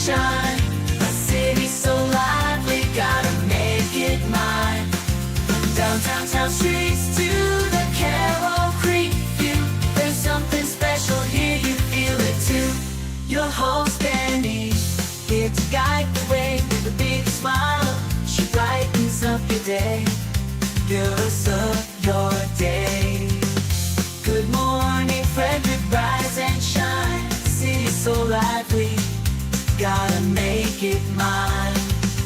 shine. A city so lively, gotta make it mine. From downtown town streets to the Carroll Creek view, there's something special here, you feel it too. Your host Dani, here to guide the way with a big smile. She brightens up your day, fills up your day. Good morning, Frederick, rise and shine. City so lively, gotta make it mine.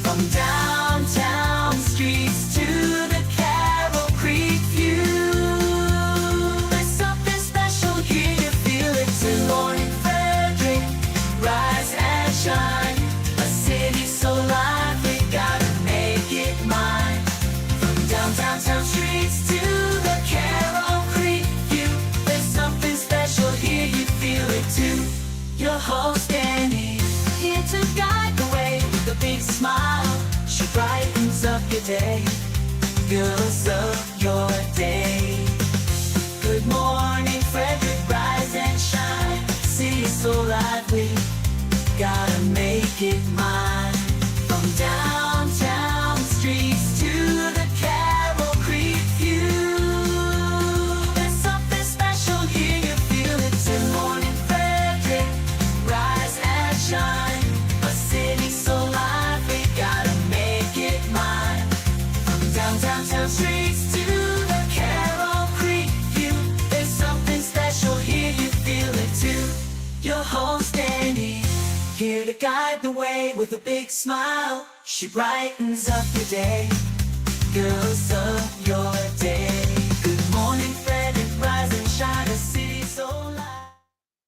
From downtown streets to the Carroll Creek view, there's something special here, you feel it too. Morning, Frederick, rise and shine. A city so lively, gotta make it mine. From downtown streets to the Carroll Creek view, there's something special here, you feel it too. Your host Dani, here to guide the way with a big smile. She brightens up your day, fills up your day. Good morning, Frederick, rise and shine. City so lively, gotta make it mine. From downtown streets to the Carroll Creek view, there's something special here, you feel it too. Morning, Frederick, rise and shine. A city so lively, gotta make it mine. From downtown streets to the Carroll Creek view, there's something special here, you feel it too. Your host Dani, here to guide the way with a big smile. She brightens up your day, fills up your day. Good morning, Frederick, rise and shine. A city so light.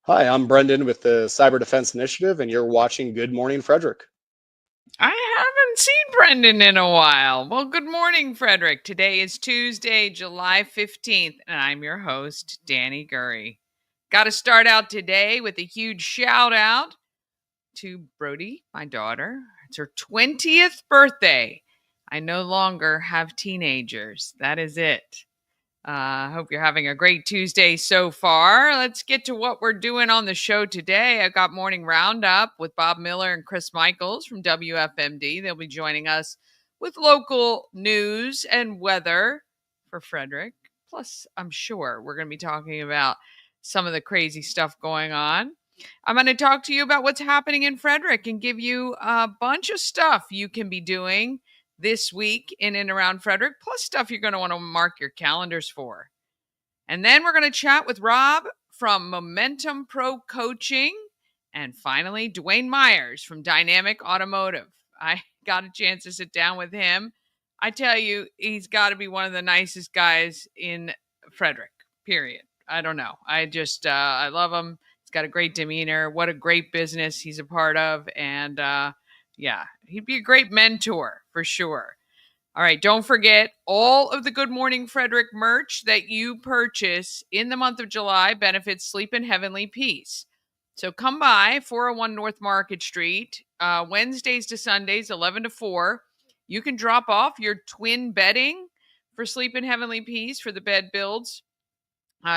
Hi, I'm Brendan with the Cyber Defense Initiative, and you're watching Good Morning Frederick. I haven't seen Brendan in a while. Well, good morning, Frederick. Today is Tuesday, July 15th, and I'm your host, Dani Gurrie. Got to start out today with a huge shout out to Brodie, my daughter. It's her 20th birthday. I no longer have teenagers. That is it. I hope you're having a great Tuesday so far. Let's get to what we're doing on the show today. I got Morning Roundup with Bob Miller and Chris Michaels from WFMD. They'll be joining us with local news and weather for Frederick. Plus, I'm sure we're going to be talking about some of the crazy stuff going on. I'm going to talk to you about what's happening in Frederick and give you a bunch of stuff you can be doing this week in and around Frederick, plus stuff you're going to want to mark your calendars for. And then we're going to chat with Rob from Momentum Pro Coaching. And finally, Dwayne Myers from Dynamic Automotive. I got a chance to sit down with him. I tell you, he's got to be one of the nicest guys in Frederick, period. I don't know. I love him. He's got a great demeanor. What a great business he's a part of. And yeah, he'd be a great mentor for sure. All right, don't forget, all of the Good Morning Frederick merch that you purchase in the month of July benefits Sleep in Heavenly Peace. So come by 401 North Market Street, Wednesdays to Sundays, 11 to 4. You can drop off your twin bedding for Sleep in Heavenly Peace for the bed builds.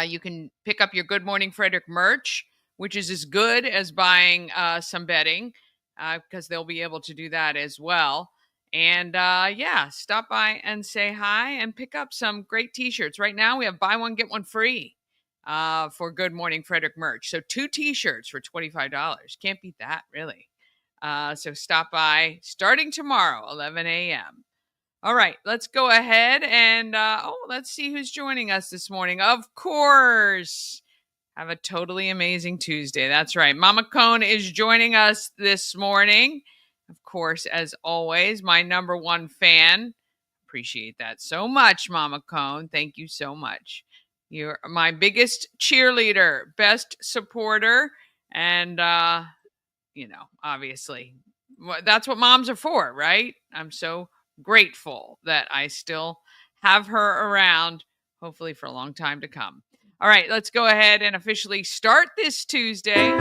You can pick up your Good Morning Frederick merch, which is as good as buying some bedding, because they'll be able to do that as well. And yeah, stop by and say hi and pick up some great t-shirts. Right now we have buy one, get one free for Good Morning Frederick merch. So 2 t-shirts for $25. Can't beat that, really. So stop by starting tomorrow, 11 a.m. All right, let's go ahead and let's see who's joining us this morning. Of course, have a totally amazing Tuesday. That's right. Mama Cone is joining us this morning. Of course, as always, my number one fan. Appreciate that so much, Mama Cone. Thank you so much. You're my biggest cheerleader, best supporter, and, obviously, that's what moms are for, right? I'm so grateful that I still have her around, hopefully for a long time to come. All right, let's go ahead and officially start this Tuesday.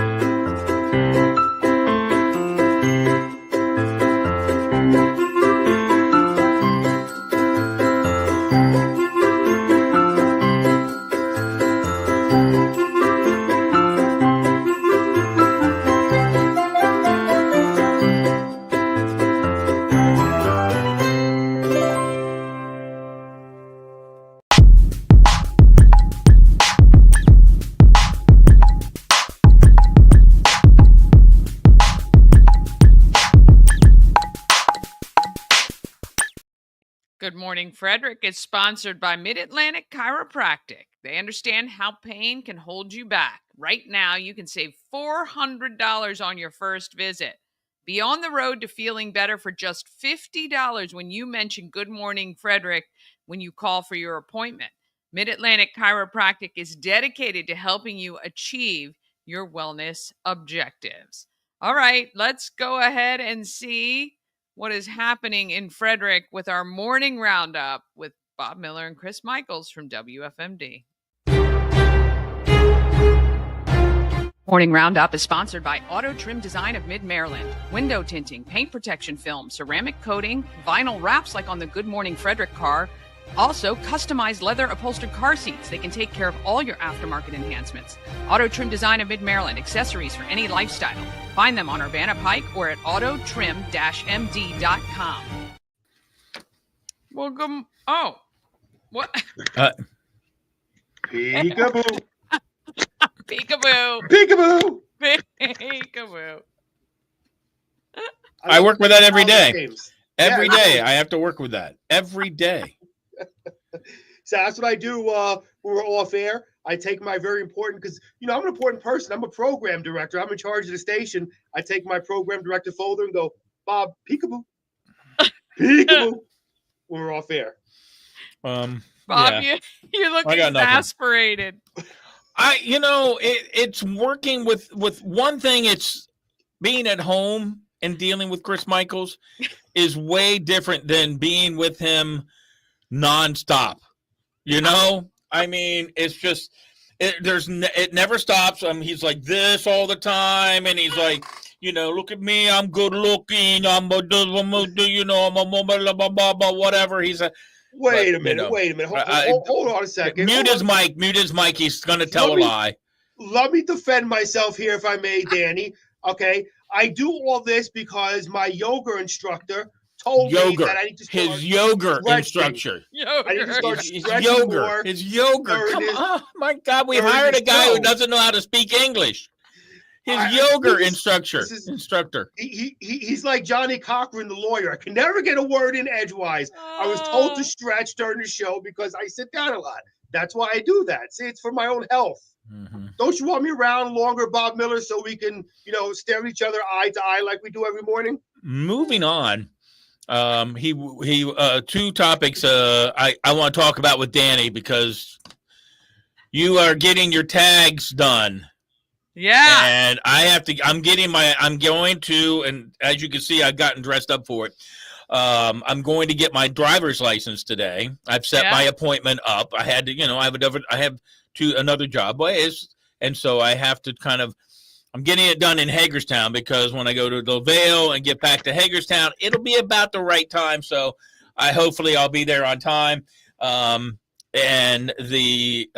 Good Morning Frederick is sponsored by Mid-Atlantic Chiropractic. They understand how pain can hold you back. Right now, you can save $400 on your first visit. Be on the road to feeling better for just $50 when you mention Good Morning Frederick when you call for your appointment. Mid-Atlantic Chiropractic is dedicated to helping you achieve your wellness objectives. All right, let's go ahead and see what is happening in Frederick with our morning roundup with Bob Miller and Chris Michaels from WFMD. Morning Roundup is sponsored by Auto Trim Design of Mid-Maryland. Window tinting, paint protection film, ceramic coating, vinyl wraps like on the Good Morning Frederick car. Also, customized leather upholstered car seats. They can take care of all your aftermarket enhancements. Auto Trim Design of Mid-Maryland, accessories for any lifestyle. Find them on Urbana Pike or at autotrim-md.com. Welcome. Oh, what? Peekaboo. Peekaboo. Peekaboo. Peekaboo. I work with that every day. Games. Every Yeah. day. I have to work with that. Every day. So that's what I do when we're off air. I take my very important, because, I'm an important person. I'm a program director. I'm in charge of the station. I take my program director folder and go, Bob, peekaboo. Peekaboo. When we're off air. Bob, yeah. you look I got nothing. exasperated. It's working with one thing. It's being at home and dealing with Chris Michaels is way different than being with him nonstop. I mean, it's just it never stops. He's like this all the time, and he's like, look at me, I'm good looking, I'm whatever. He's a Wait a minute. Hold on a second. Mute his mic. He's gonna tell a lie. Let me defend myself here, if I may, Danny. Okay, I do all this because my yoga instructor told me that I need to start his yoga stretching. instructor. I need to start His stretching yoga. more. His yoga. during Come this- on, my God! We during hired a this guy show. who doesn't know how to speak English. His I- yoga this is- instructor. this is- Instructor. He's like Johnny Cochran, the lawyer. I can never get a word in edgewise. I was told to stretch during the show because I sit down a lot. That's why I do that. See, it's for my own health. Mm-hmm. Don't you want me around longer, Bob Miller, so we can, stare at each other eye to eye like we do every morning? Moving on. He two topics I want to talk about with Danny, because you are getting your tags done. Yeah. And I'm going to, and as you can see, I've gotten dressed up for it. I'm going to get my driver's license today. I've set my appointment up. I had to, I have another job, and so I have to I'm getting it done in Hagerstown, because when I go to the Vale and get back to Hagerstown, it'll be about the right time. So hopefully I'll be there on time. And the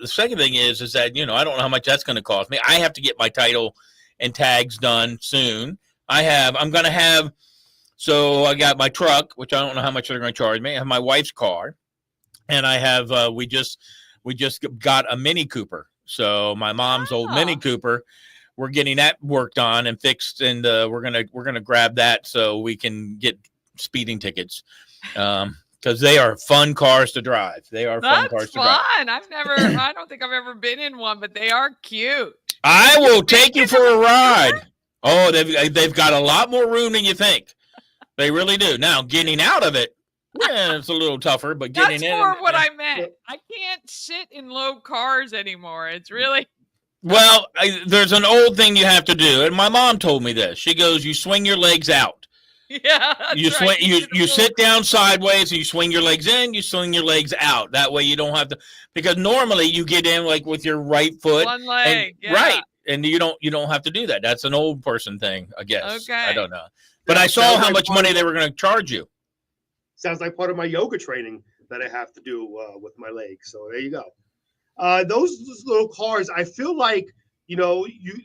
second thing is that, I don't know how much that's going to cost me. I have to get my title and tags done soon. So I got my truck, which I don't know how much they're going to charge me. I have my wife's car, and I have, we just got a Mini Cooper. So my mom's old Mini Cooper, we're getting that worked on and fixed, and we're gonna grab that so we can get speeding tickets, because they are fun cars to drive. They are fun cars to drive. I don't think I've ever been in one, but they are cute. I will take you for a ride. Oh, they've got a lot more room than you think. They really do. Now, getting out of it, it's a little tougher, but getting in. That's more what I meant. I can't sit in low cars anymore. It's really. Well, there's an old thing you have to do, and my mom told me this. She goes, "You swing your legs out. Yeah, You swing. You sit down sideways, and you swing your legs in. You swing your legs out. That way, you don't have to. Because normally, you get in like with your right foot, one leg, right, and you don't have to do that. That's an old person thing, I guess. Okay. I don't know, but I saw how much money they were going to charge you. Sounds like part of my yoga training that I have to do with my legs. So there you go. Those little cars, I feel like, you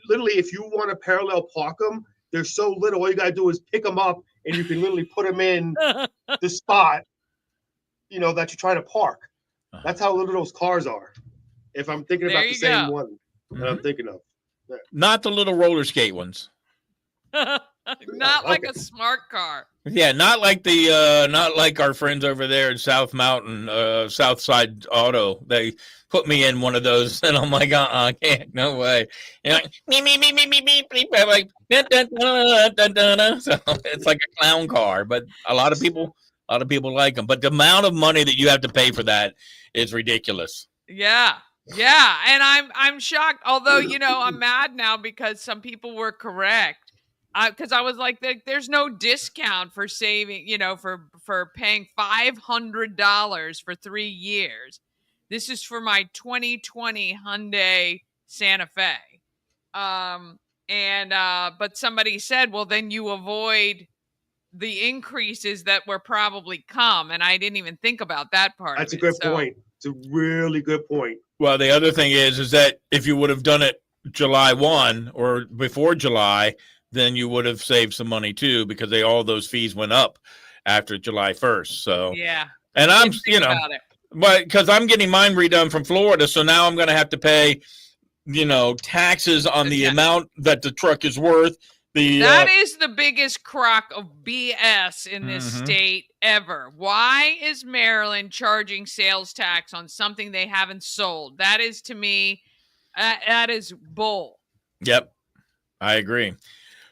literally, if you want to parallel park them, they're so little. All you got to do is pick them up, and you can literally put them in the spot, that you're trying to park. That's how little those cars are. If I'm thinking about the same one that I'm thinking of. Yeah. Not the little roller skate ones. Not like a smart car. Yeah, not like not like our friends over there in South Mountain, Southside Auto. They put me in one of those, and I'm like, I can't, no way. And like, me, I'm like, dun, dun, dun, dun, dun, dun. So it's like a clown car, but a lot of people like them. But the amount of money that you have to pay for that is ridiculous. Yeah. Yeah, and I'm shocked. Although, I'm mad now because some people were correct. Because I was like, there's no discount for saving, for paying $500 for 3 years. This is for my 2020 Hyundai Santa Fe. But somebody said, well, then you avoid the increases that were probably come, and I didn't even think about that part. That's a good point. It's a really good point. Well, the other thing is that if you would have done it July 1 or before July, then you would have saved some money too, because all those fees went up after July 1st. So yeah, and I'm but because I'm getting mine redone from Florida, so now I'm going to have to pay taxes on the amount that the truck is worth. That is the biggest crock of BS in this state ever. Why is Maryland charging sales tax on something they haven't sold? That is, to me, that is bull. Yep, I agree.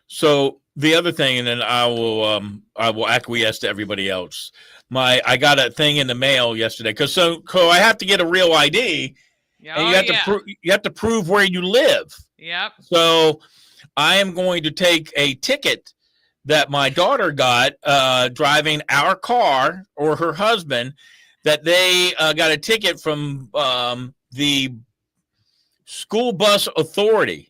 So the other thing, and then I will acquiesce to everybody else. I got a thing in the mail yesterday because I have to get a real ID, and you have to prove where you live. Yep. So I am going to take a ticket that my daughter got driving our car, or her husband, that they got a ticket from the school bus authority.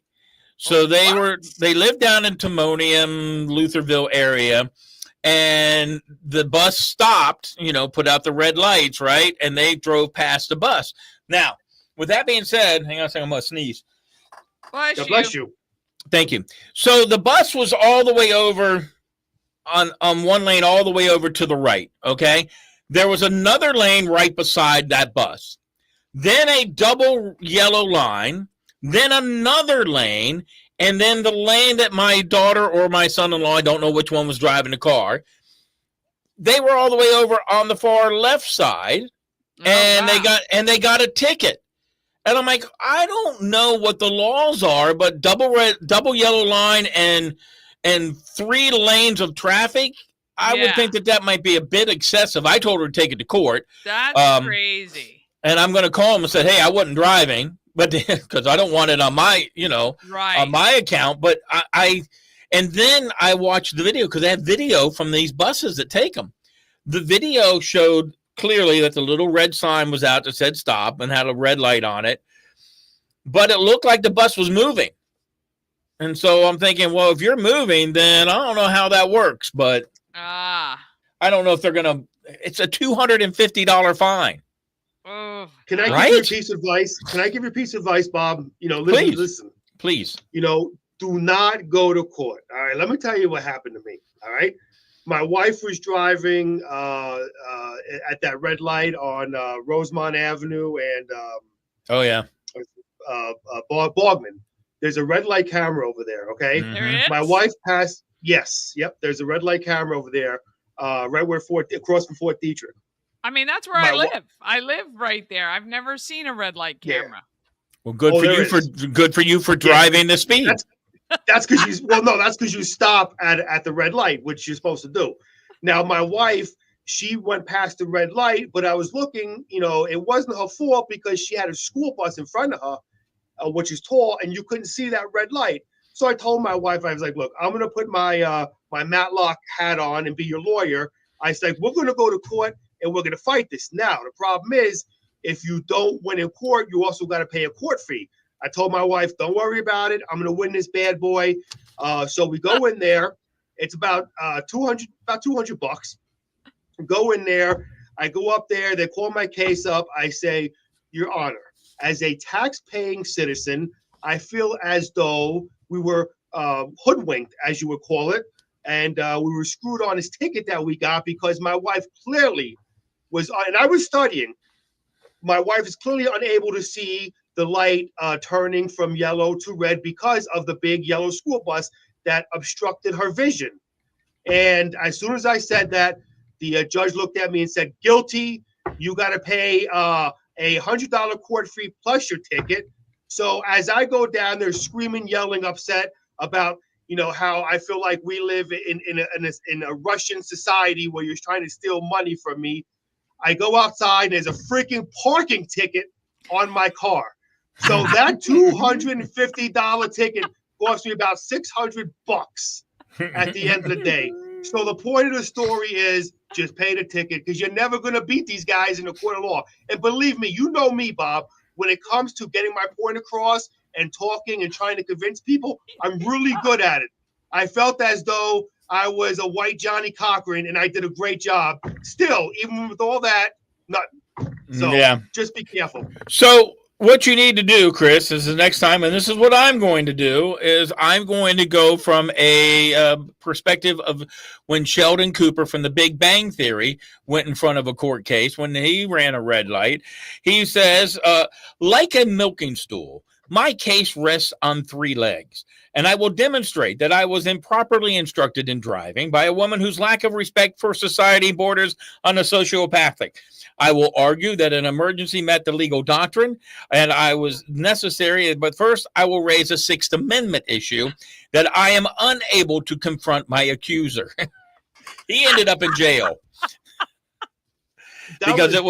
So they lived down in Timonium, Lutherville area, and the bus stopped, put out the red lights, right? And they drove past the bus. Now, with that being said, hang on a second, I'm going to sneeze. Bless you. Thank you. So the bus was all the way over on one lane, all the way over to the right, okay? There was another lane right beside that bus. Then a double yellow line, then another lane, and then the lane that my daughter or my son-in-law, I don't know which one was driving the car, they were all the way over on the far left side, and they got a ticket. And I'm like, I don't know what the laws are, but double yellow line and 3 lanes of traffic, I would think that might be a bit excessive. I told her to take it to court. That's crazy. And I'm going to call him and say, hey, I wasn't driving, but because I don't want it on my, on my account. But and then I watched the video because they have video from these buses that take them. The video showed clearly that the little red sign was out that said stop and had a red light on it, but it looked like the bus was moving. And so I'm thinking, well, if you're moving, then I don't know how that works, but I don't know if they're going to, it's a $250 fine. Can I give you a piece of advice? Can I give you a piece of advice, Bob? Listen. Please. Do not go to court. All right. Let me tell you what happened to me. All right. My wife was driving at that red light on Rosemont Avenue and Bogman. There's a red light camera over there. Okay. There is? My wife passed. Yes. Yep. There's a red light camera over there, right where across from Fort Detrick. I mean, that's where I live. I live right there. I've never seen a red light camera. Yeah. Well, good for you for driving the speed. That's because you stop at the red light, which you're supposed to do. Now, my wife, she went past the red light, but I was looking, it wasn't her fault because she had a school bus in front of her, which is tall, and you couldn't see that red light. So I told my wife, I was like, look, I'm going to put my my Matlock hat on and be your lawyer. I said, we're going to go to court and we're going to fight this. Now, the problem is, if you don't win in court, you also got to pay a court fee. I told my wife, don't worry about it. I'm going to win this bad boy. So we go in there. It's about $200. Go in there. I go up there. They call my case up. I say, Your Honor, as a tax-paying citizen, I feel as though we were hoodwinked, as you would call it, and we were screwed on this ticket that we got because my wife clearly was, and I was studying. My wife is clearly unable to see the light turning from yellow to red because of the big yellow school bus that obstructed her vision. And as soon as I said that, the judge looked at me and said, guilty. You got to pay a $100 court fee plus your ticket. So as I go down there screaming, yelling, upset about, how I feel like we live in a Russian society where you're trying to steal money from me, I go outside and there's a freaking parking ticket on my car. So that $250 ticket cost me about $600 at the end of the day. So the point of the story is just pay the ticket, because you're never going to beat these guys in the court of law. And believe me, you know me, Bob, when it comes to getting my point across and talking and trying to convince people, I'm really good at it. I felt as though I was a white Johnny Cochran, and I did a great job. Still, even with all that, nothing. So just be careful. So what you need to do, Chris, is the next time, and this is what I'm going to do, is I'm going to go from a perspective of when Sheldon Cooper from the Big Bang Theory went in front of a court case, when he ran a red light. He says, like a milking stool, my case rests on 3 legs, and I will demonstrate that I was improperly instructed in driving by a woman whose lack of respect for society borders on a sociopathic. I will argue that an emergency met the legal doctrine and I was necessary, but first I will raise a 6th Amendment issue that I am unable to confront my accuser. He ended up in jail because it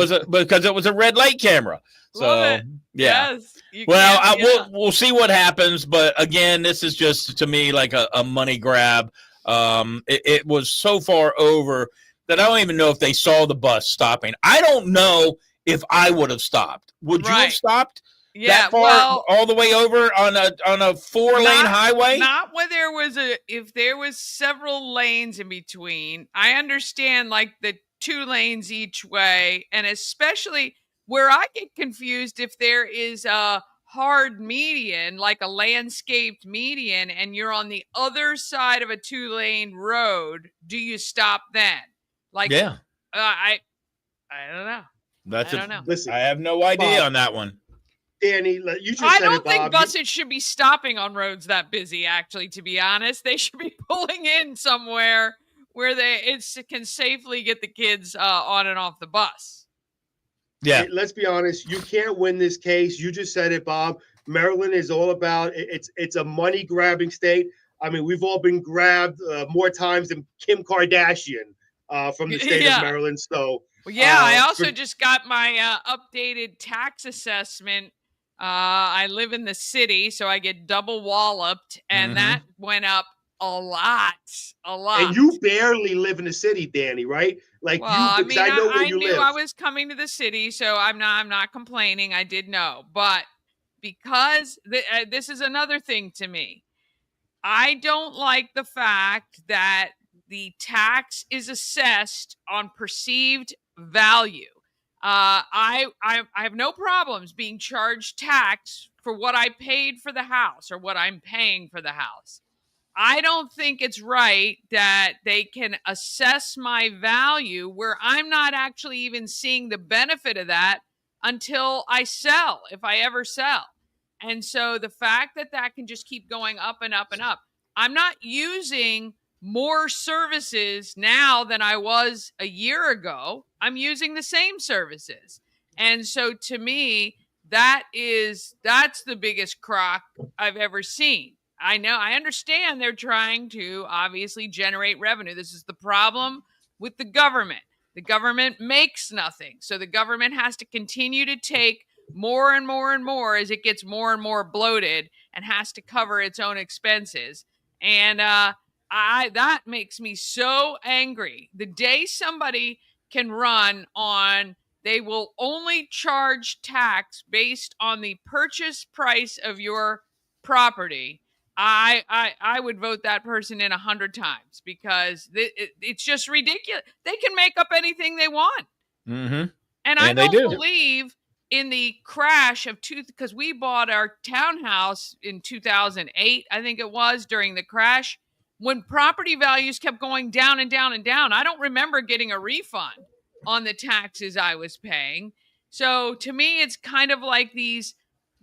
was a red light camera. So yeah. Yes, we'll see what happens, but again, this is just to me like a money grab. It was so far over that I don't even know if they saw the bus stopping. I don't know if I would have stopped. Would you have stopped that far, all the way over on a 4-lane highway? Not when if there was several lanes in between. I understand like the 2 lanes each way, and especially where I get confused if there is a hard median, like a landscaped median, and you're on the other side of a 2-lane road, do you stop then? Like, I don't know. I don't know. Listen, I have no idea on that one. Danny, you just I said don't it, think Bob. buses should be stopping on roads that busy, actually, to be honest. They should be pulling in somewhere where it can safely get the kids on and off the bus. Yeah. Hey, let's be honest. You can't win this case. You just said it, Bob. Maryland is all about it's a money grabbing state. I mean, we've all been grabbed more times than Kim Kardashian from the state of Maryland. So I also just got my updated tax assessment. I live in the city, so I get double walloped, and that went up a lot. And you barely live in the city, Danny, right? Like, I know where you live. I was coming to the city, so I'm not complaining. I did know, but because this is another thing to me, I don't like the fact that the tax is assessed on perceived value. I have no problems being charged tax for what I paid for the house or what I'm paying for the house. I don't think it's right that they can assess my value where I'm not actually even seeing the benefit of that until I sell, if I ever sell. And so the fact that can just keep going up and up and up. I'm not using more services now than I was a year ago. I'm using the same services. And so to me, that's the biggest crock I've ever seen. I understand they're trying to obviously generate revenue. This is the problem with the government. The government makes nothing. So the government has to continue to take more and more and more as it gets more and more bloated and has to cover its own expenses. And that makes me so angry. The day somebody can run on they will only charge tax based on the purchase price of your property, I would vote that person in 100 times because it's just ridiculous. They can make up anything they want. Mm-hmm. And I don't believe in the crash of because we bought our townhouse in 2008, I think it was, during the crash, when property values kept going down and down and down. I don't remember getting a refund on the taxes I was paying. So to me, it's kind of like these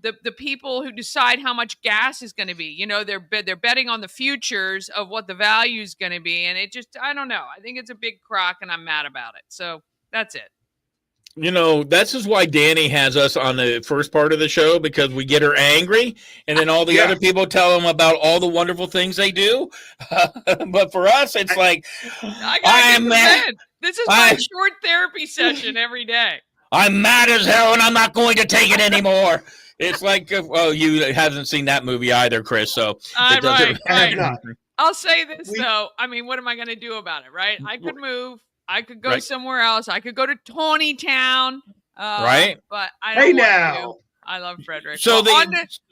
the people who decide how much gas is going to be. You know, they're betting on the futures of what the value is going to be, and it just, I don't know. I think it's a big crock, and I'm mad about it. So that's it. You know, that's just why Dani has us on the first part of the show, because we get her angry, and then all the other people tell them about all the wonderful things they do. But for us, it's like, I'm mad. This is my short therapy session every day. I'm mad as hell, and I'm not going to take it anymore. It's like, well, you haven't seen that movie either, Chris. So right. I'll say this though. I mean, what am I going to do about it? Right? I could move. I could go somewhere else. I could go to Tawny Town. Right. But I don't want to. I love Frederick. So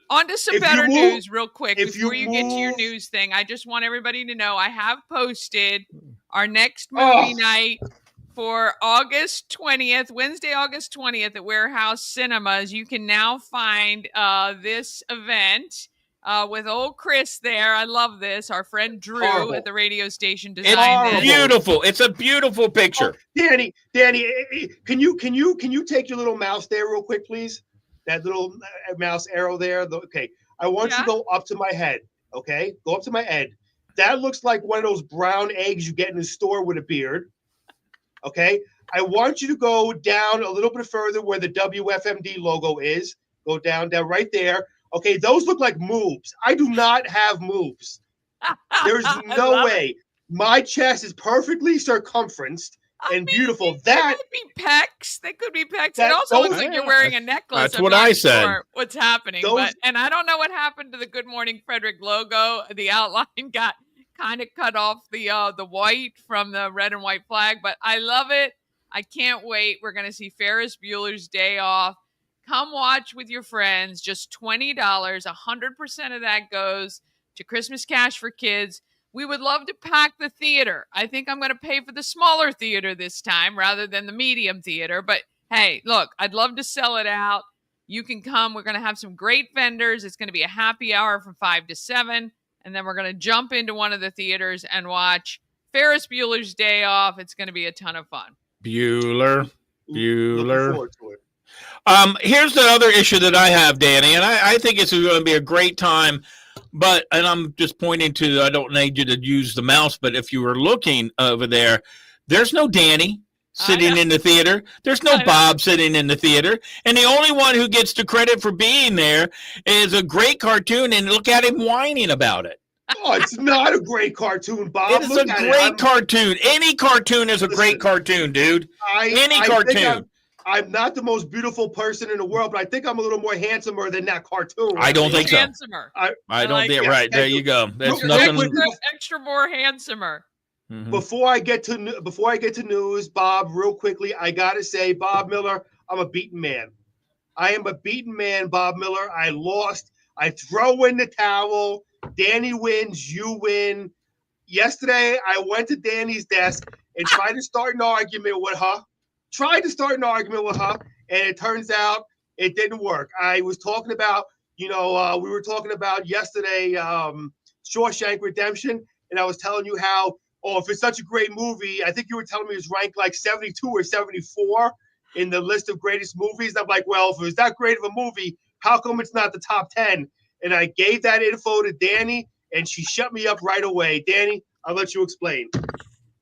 on to some better news real quick before you get to your news thing. I just want everybody to know I have posted our next movie night for August 20th, Wednesday, August 20th at Warehouse Cinemas. You can now find this event with old Chris there. I love this. Our friend Drew at the radio station designed this. Beautiful. It's a beautiful picture. Dani, can you take your little mouse there real quick, please? That little mouse arrow there. Okay. I want you to go up to my head. Okay. Go up to my head. That looks like one of those brown eggs you get in the store with a beard. Okay. I want you to go down a little bit further where the WFMD logo is. Go down right there. Okay, those look like moves. I do not have moves. There's no way. My chest is perfectly circumferenced and beautiful. That could be pecs. They could be pecs. It also looks like you're wearing a necklace. That's what I said. Sure what's happening? And I don't know what happened to the Good Morning Frederick logo. The outline got kind of cut off the white from the red and white flag, but I love it. I can't wait. We're going to see Ferris Bueller's Day Off. Come watch with your friends. Just $20. 100% of that goes to Christmas Cash for Kids. We would love to pack the theater. I think I'm going to pay for the smaller theater this time rather than the medium theater. But hey, look, I'd love to sell it out. You can come. We're going to have some great vendors. It's going to be a happy hour from 5 to 7. And then we're going to jump into one of the theaters and watch Ferris Bueller's Day Off. It's going to be a ton of fun. Bueller. Looking forward to it. Here's the other issue that I have, Dani, and I think it's going to be a great time, and I'm just pointing to, I don't need you to use the mouse, but if you were looking over there, there's no Dani sitting in the theater. There's no Bob sitting in the theater. And the only one who gets the credit for being there is a great cartoon, and look at him whining about it. Oh, it's not a great cartoon, Bob. It's a great cartoon. Any cartoon is a great cartoon, dude. Any cartoon. I'm not the most beautiful person in the world, but I think I'm a little more handsomer than that cartoon. I don't think so. Handsomer. I don't think right. There you go. That's nothing. Extra more handsomer. Mm-hmm. Before I get to news, Bob, real quickly, I gotta say, Bob Miller, I'm a beaten man. I am a beaten man, Bob Miller. I lost. I throw in the towel. Dani wins. You win. Yesterday, I went to Dani's desk and tried to start an argument with her. And it turns out it didn't work. I was talking about, we were talking about yesterday, Shawshank Redemption, and I was telling you how, if it's such a great movie, I think you were telling me it was ranked like 72 or 74 in the list of greatest movies. I'm like, well, if it was that great of a movie, how come it's not the top 10? And I gave that info to Dani, and she shut me up right away. Dani, I'll let you explain.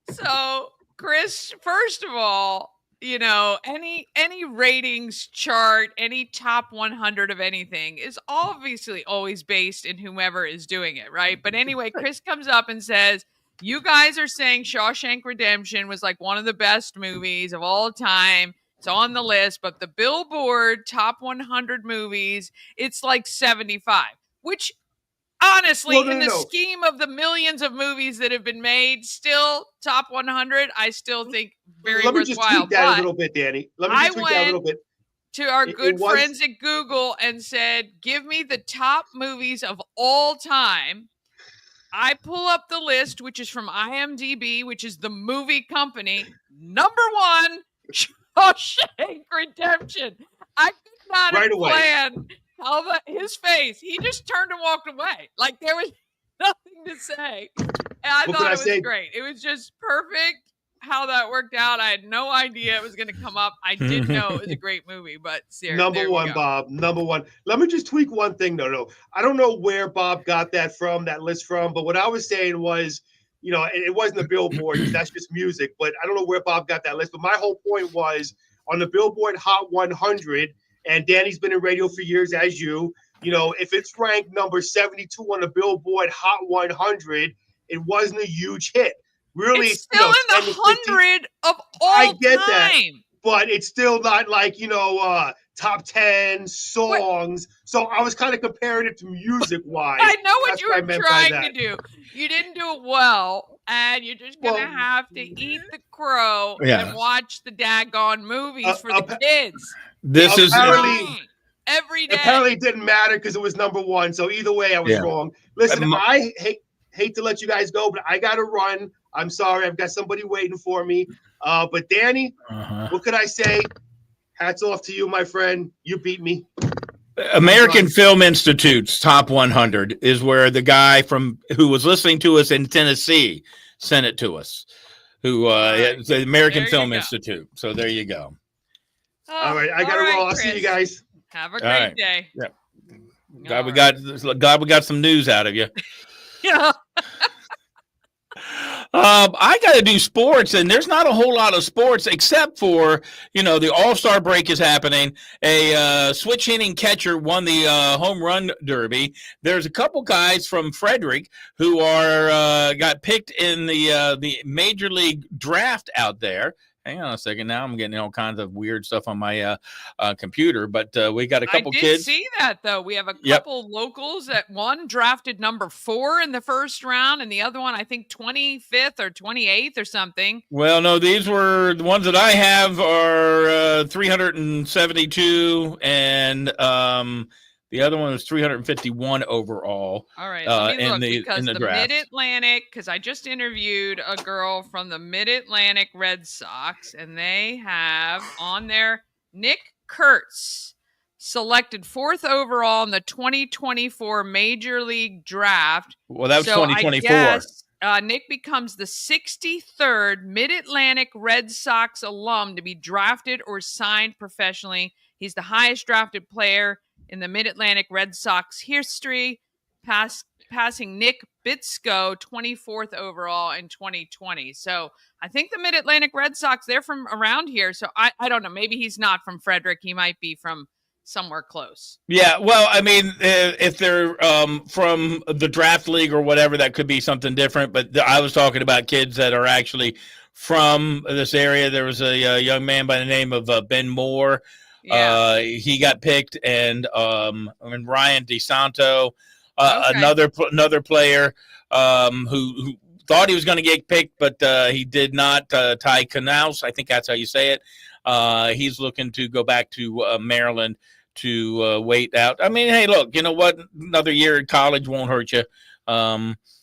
So, Chris, first of all, any ratings chart, any top 100 of anything is obviously always based in whomever is doing it, right? But anyway, Chris comes up and says, you guys are saying Shawshank Redemption was like one of the best movies of all time. It's on the list, but the Billboard top 100 movies, it's like 75, which honestly, in the scheme of the millions of movies that have been made, still top 100, I still think very worthwhile. Let me just tweak that a little bit, Dani. I went to our good friends at Google and said, give me the top movies of all time. I pull up the list, which is from IMDb, which is the movie company. Number 1, Shawshank Redemption. I could not have planned his face. He just turned and walked away. Like there was nothing to say. And I thought it was great. It was just perfect. how that worked out. I had no idea it was going to come up. I did know it was a great movie, but Number one, Bob. Number one. Let me just tweak one thing, though. I don't know where Bob got that list from, but what I was saying was, it wasn't the Billboard because that's just music, but I don't know where Bob got that list. But my whole point was on the Billboard Hot 100, and Danny's been in radio for years, as you, if it's ranked number 72 on the Billboard Hot 100, it wasn't a huge hit. Really, it's still in the 100 of all I get time. That, but it's still not like, top 10 songs. So I was kind of comparing it to music-wise. I know what you were trying to do. You didn't do it well, and you're just going to have to eat the crow and watch the daggone movies for the kids. This is every day. Apparently it didn't matter because it was number one. So either way, I was wrong. Listen, I hate to let you guys go, but I got to run. I'm sorry. I've got somebody waiting for me. But Danny, what could I say? Hats off to you, my friend. You beat me. American Film Institute's Top 100 is where the guy who was listening to us in Tennessee sent it to us. It's the American Film Institute. So there you go. All right, I gotta roll. I'll see you guys. Have a great day. Yeah. Glad we got some news out of you. Yeah. I got to do sports, and there's not a whole lot of sports except for, the All-Star break is happening. A switch hitting catcher won the home run derby. There's a couple guys from Frederick who got picked in the major league draft out there. Hang on a second. Now I'm getting all kinds of weird stuff on my computer, but we got a couple kids. I did see that, though. We have a couple locals that one drafted number 4 in the first round, and the other one, I think, 25th or 28th or something. Well, no, these were the ones that I have are 372, and the other one was 351 overall. All right, let me look, because in the the draft. Mid-Atlantic, because I just interviewed a girl from the Mid-Atlantic Red Sox, and they have on there Nick Kurtz, selected 4th overall in the 2024 Major League Draft. Well, that was 2024. I guess, Nick becomes the 63rd Mid-Atlantic Red Sox alum to be drafted or signed professionally. He's the highest drafted player in the Mid-Atlantic Red Sox history, passing Nick Bitsko, 24th overall in 2020. So I think the Mid-Atlantic Red Sox, they're from around here. So I don't know. Maybe he's not from Frederick. He might be from somewhere close. Yeah, well, I mean, if they're from the draft league or whatever, that could be something different. But I was talking about kids that are actually from this area. There was a young man by the name of Ben Moore. Yeah. He got picked, and Ryan DeSanto, another player who thought he was going to get picked, but he did not. Ty Knaus, I think that's how you say it. He's looking to go back to Maryland to wait out. I mean, hey, look, you know what? Another year at college won't hurt you.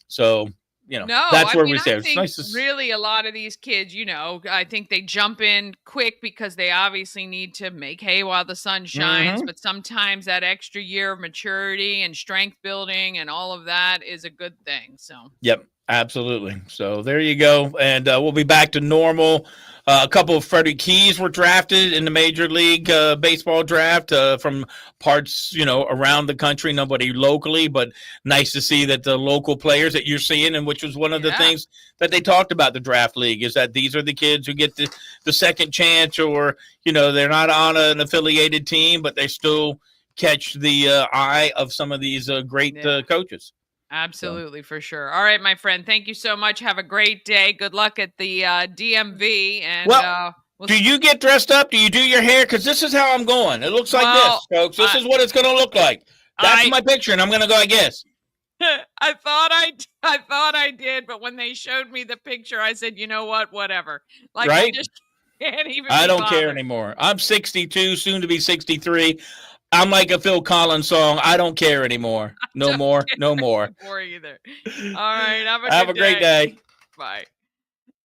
So. That's where we stand. I think really a lot of these kids, I think they jump in quick because they obviously need to make hay while the sun shines. Mm-hmm. But sometimes that extra year of maturity and strength building and all of that is a good thing. So, yep, absolutely. So there you go. And we'll be back to normal. A couple of Freddie Keys were drafted in the Major League Baseball draft from parts, around the country, nobody locally, but nice to see that the local players that you're seeing, and which was one of the things that they talked about the draft league, is that these are the kids who get the second chance, or, they're not on an affiliated team, but they still catch the eye of some of these great coaches. Absolutely, for sure. All right, my friend. Thank you so much. Have a great day. Good luck at the DMV. And do you get dressed up? Do you do your hair? Because this is how I'm going. It looks like this, folks. This is what it's going to look like. That's my picture, and I'm going to go, I guess. I thought I did, but when they showed me the picture, I said, you know what? Whatever. Like, right? I just can't even. I don't care anymore. I'm 62, soon to be 63. I'm like a Phil Collins song. I don't care anymore. No more. No more. Either. All right. Have a great day. Bye.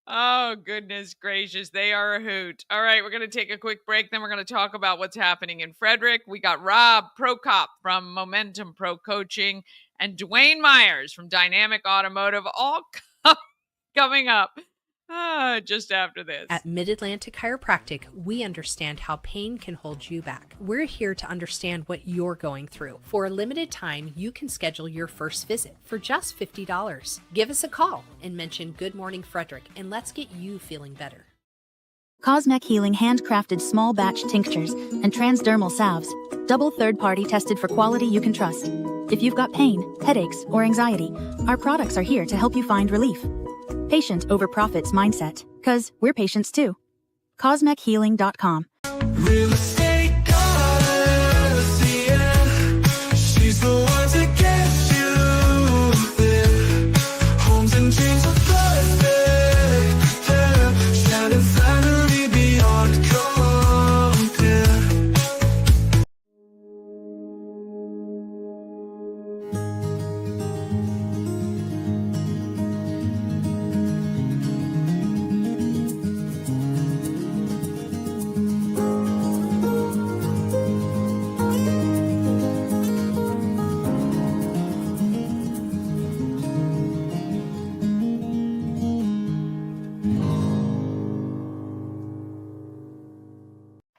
Oh, goodness gracious. They are a hoot. All right. We're going to take a quick break. Then we're going to talk about what's happening in Frederick. We got Rob Prokop from Momentum Pro Coaching and Dwayne Myers from Dynamic Automotive all coming up Just after this. At Mid-Atlantic Chiropractic, we understand how pain can hold you back. We're here to understand what you're going through. For a limited time, you can schedule your first visit for just $50. Give us a call and mention Good Morning Frederick, and let's get you feeling better. Cosmec Healing handcrafted small batch tinctures and transdermal salves, double third-party tested for quality you can trust. If you've got pain, headaches, or anxiety, our products are here to help you find relief. Patient over profits mindset, 'cause we're patients too. CosmecHealing.com. Real estate goddess, yeah. She's the one to get you there. Homes and dreams are perfect, yeah. Shining family beyond compare.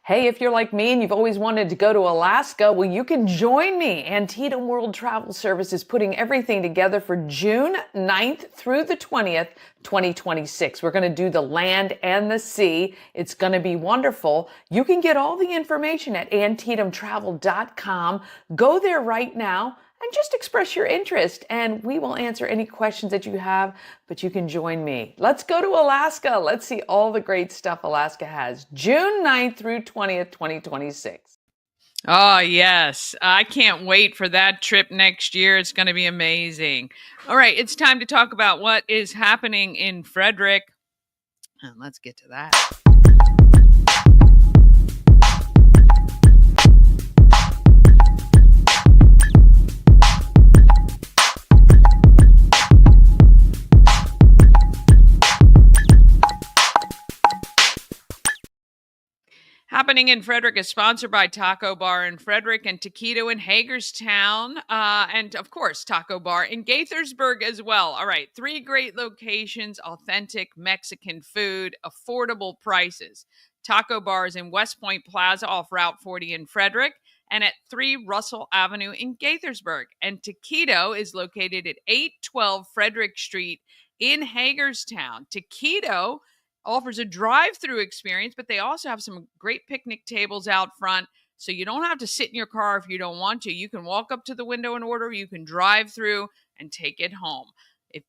Hey, if you're like me and you've always wanted to go to Alaska, well, you can join me. Antietam World Travel Service is putting everything together for June 9th through the 20th, 2026. We're going to do the land and the sea. It's going to be wonderful. You can get all the information at antietamtravel.com. Go there right now and just express your interest, and we will answer any questions that you have, but you can join me. Let's go to Alaska. Let's see all the great stuff Alaska has. June 9th through 20th, 2026. Oh, yes. I can't wait for that trip next year. It's going to be amazing. All right, it's time to talk about what is happening in Frederick. And let's get to that. Happening in Frederick is sponsored by Taco Bar in Frederick and Taquito in Hagerstown. And of course, Taco Bar in Gaithersburg as well. All right, 3 great locations, authentic Mexican food, affordable prices. Taco Bar is in West Point Plaza off Route 40 in Frederick and at 3 Russell Avenue in Gaithersburg. And Taquito is located at 812 Frederick Street in Hagerstown. Taquito offers a drive-through experience, but they also have some great picnic tables out front, so you don't have to sit in your car if you don't want to. You can walk up to the window and order. You can drive through and take it home. If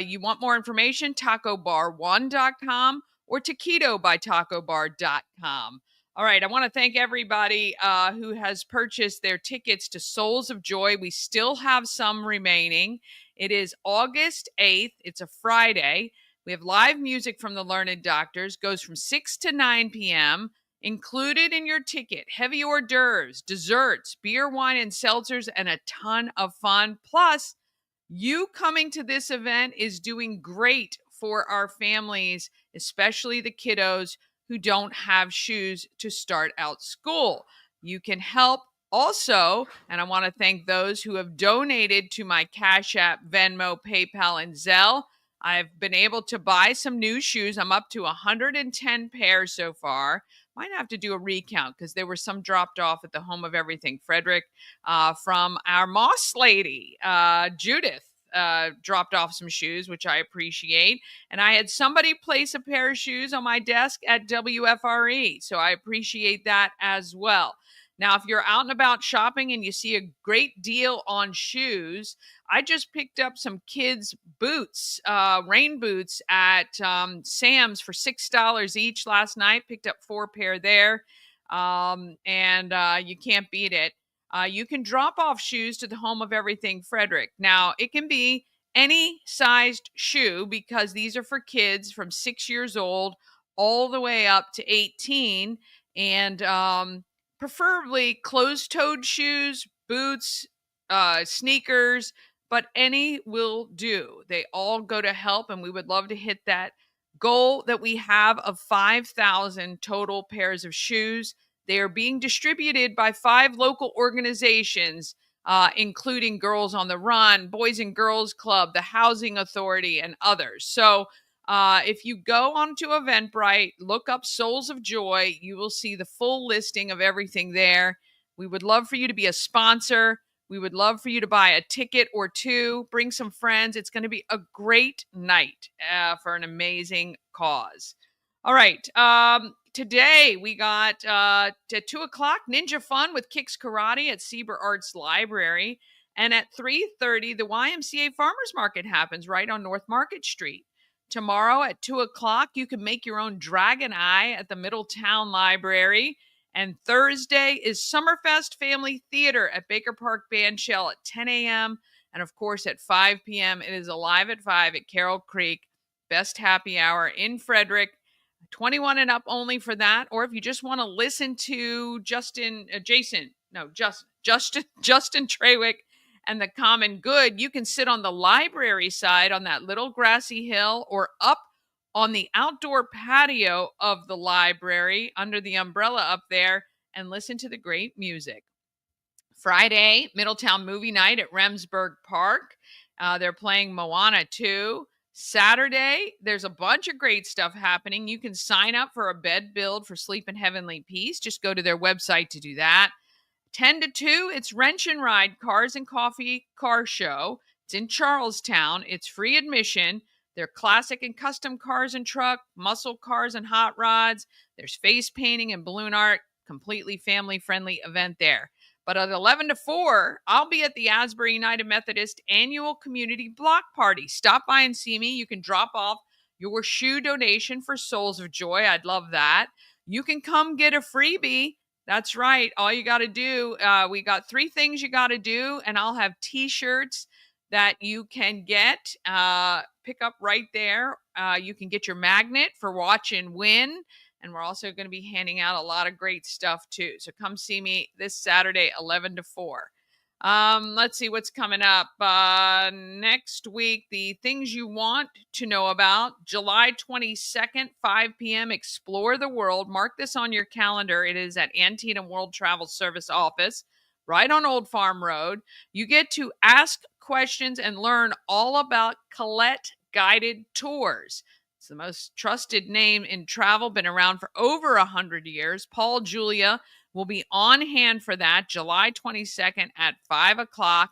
you want more information, tacobar1.com or taquitobytacobar.com. All right, I want to thank everybody who has purchased their tickets to Souls of Joy. We still have some remaining. It is August 8th. It's a Friday. We have live music from the Learned Doctors, goes from 6 to 9 p.m. Included in your ticket, heavy hors d'oeuvres, desserts, beer, wine, and seltzers, and a ton of fun. Plus, you coming to this event is doing great for our families, especially the kiddos who don't have shoes to start out school. You can help also, and I want to thank those who have donated to my Cash App, Venmo, PayPal, and Zelle. I've been able to buy some new shoes. I'm up to 110 pairs so far. Might have to do a recount because there were some dropped off at the Home of Everything Frederick from our Moss lady, Judith. Dropped off some shoes, which I appreciate. And I had somebody place a pair of shoes on my desk at WFRE. So I appreciate that as well. Now, if you're out and about shopping and you see a great deal on shoes, I just picked up some kids' boots, rain boots at Sam's for $6 each last night. Picked up 4 pair there, and you can't beat it. You can drop off shoes to the Home of Everything Frederick. Now, it can be any sized shoe because these are for kids from 6 years old all the way up to 18, and preferably closed-toed shoes, boots, sneakers, but any will do. They all go to help, and we would love to hit that goal that we have of 5,000 total pairs of shoes. They are being distributed by 5 local organizations, including Girls on the Run, Boys and Girls Club, the Housing Authority, and others. So If you go onto Eventbrite, look up Souls of Joy, you will see the full listing of everything there. We would love for you to be a sponsor. We would love for you to buy a ticket or two, bring some friends. It's going to be a great night for an amazing cause. All right. Today we got at 2 o'clock Ninja Fun with Kicks Karate at Sieber Arts Library. And at 3:30, the YMCA Farmers Market happens right on North Market Street. Tomorrow at 2 o'clock, you can make your own Dragon Eye at the Middletown Library. And Thursday is Summerfest Family Theater at Baker Park Bandshell at 10 a.m. And of course, at 5 p.m., it is Alive at 5 at Carroll Creek. Best happy hour in Frederick. 21 and up only for that. Or if you just want to listen to Justin Trawick and the Common Good, you can sit on the library side on that little grassy hill or up on the outdoor patio of the library under the umbrella up there and listen to the great music. Friday, Middletown Movie Night at Remsburg Park. They're playing Moana 2. Saturday, there's a bunch of great stuff happening. You can sign up for a bed build for Sleep in Heavenly Peace. Just go to their website to do that. 10 to 2, it's Wrench and Ride Cars and Coffee Car Show. It's in Charlestown. It's free admission. They're classic and custom cars and truck, muscle cars and hot rods. There's face painting and balloon art. Completely family-friendly event there. But at 11 to 4, I'll be at the Asbury United Methodist Annual Community Block Party. Stop by and see me. You can drop off your shoe donation for Souls of Joy. I'd love that. You can come get a freebie. That's right. All you got to do, we got 3 things you got to do, and I'll have T-shirts that you can get, pick up right there. You can get your magnet for Watch and Win, and we're also going to be handing out a lot of great stuff too. So come see me this Saturday, 11 to 4. Let's see what's coming up. Next week, the things you want to know about. July 22nd, 5 p.m., Explore the World. Mark this on your calendar. It is at Antietam World Travel Service Office, right on Old Farm Road. You get to ask questions and learn all about Colette Guided Tours. It's the most trusted name in travel, been around for over 100 years. Paul Julia will be on hand for that July 22nd at 5 o'clock.